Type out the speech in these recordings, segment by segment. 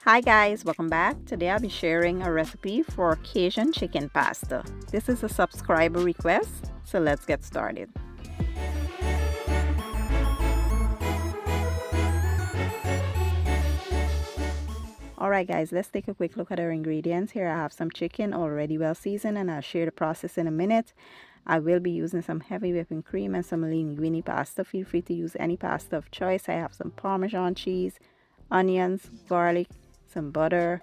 Hi guys, welcome back. Today I'll be sharing a recipe for Cajun chicken pasta. This is a subscriber request, so let's get started. Alright guys, let's take a quick look at our ingredients. Here I have some chicken already well seasoned, and I'll share the process in a minute. I will be using some heavy whipping cream and some linguine pasta. Feel free to use any pasta of choice. I have some parmesan cheese, onions, garlic, some butter,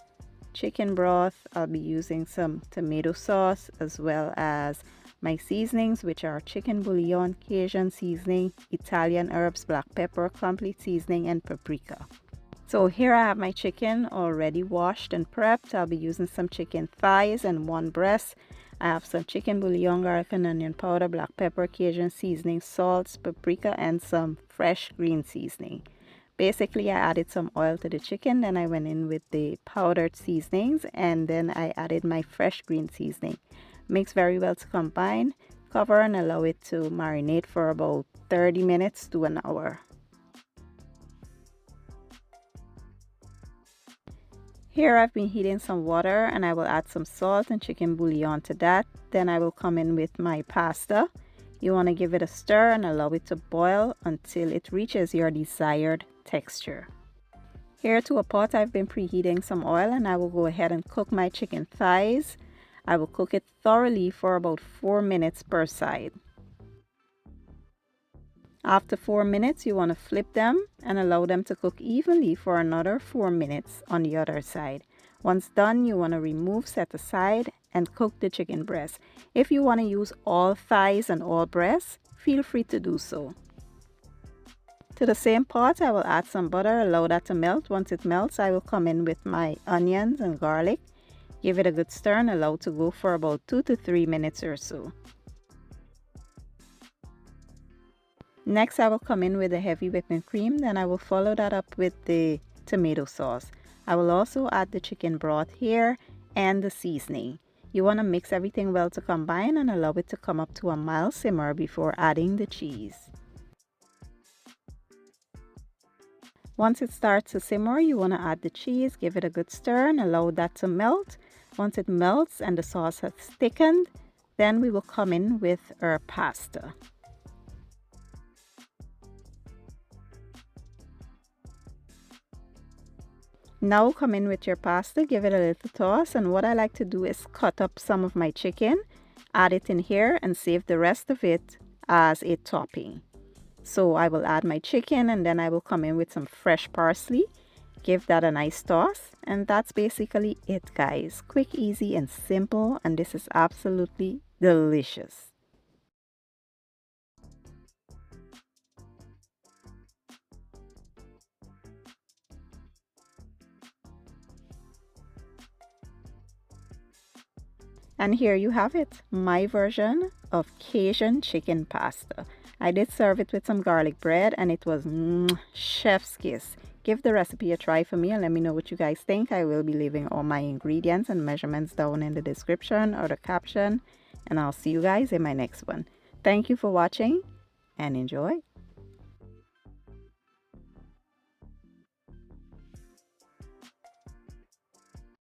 chicken broth. I'll be using some tomato sauce as well as my seasonings, which are chicken bouillon, Cajun seasoning, Italian herbs, black pepper, complete seasoning, and paprika. So here I have my chicken already washed and prepped. I'll be using some chicken thighs and one breast. I have some chicken bouillon, garlic and onion powder, black pepper, Cajun seasoning, salts, paprika, and some fresh green seasoning. Basically, I added some oil to the chicken, then I went in with the powdered seasonings, and then I added my fresh green seasoning. Mix very well to combine, cover and allow it to marinate for about 30 minutes to an hour. Here I've been heating some water, and I will add some salt and chicken bouillon to that. Then I will come in with my pasta. You want to give it a stir and allow it to boil until it reaches your desired texture. Here to a pot, I've been preheating some oil, and I will go ahead and cook my chicken thighs. I will cook it thoroughly for about 4 minutes per side. After 4 minutes, you want to flip them and allow them to cook evenly for another 4 minutes on the other side. Once done, you want to remove, set aside, and cook the chicken breast. If you want to use all thighs and all breasts, feel free to do so. To the same pot, I will add some butter, allow that to melt. Once it melts, I will come in with my onions and garlic. Give it a good stir and allow to go for about 2 to 3 minutes or so. Next, I will come in with the heavy whipping cream. Then I will follow that up with the tomato sauce. I will also add the chicken broth here and the seasoning. You want to mix everything well to combine and allow it to come up to a mild simmer before adding the cheese. Once it starts to simmer, you want to add the cheese, give it a good stir and allow that to melt. Once it melts and the sauce has thickened, then we will come in with our pasta. Now come in with your pasta, give it a little toss, and what I like to do is cut up some of my chicken, add it in here and save the rest of it as a topping. So I will add my chicken and then I will come in with some fresh parsley, give that a nice toss, and that's basically it guys. Quick, easy and simple, and this is absolutely delicious. And here you have it, my version of Cajun chicken pasta. I did serve it with some garlic bread and it was chef's kiss. Give the recipe a try for me and let me know what you guys think. I will be leaving all my ingredients and measurements down in the description or the caption. And I'll see you guys in my next one. Thank you for watching and enjoy.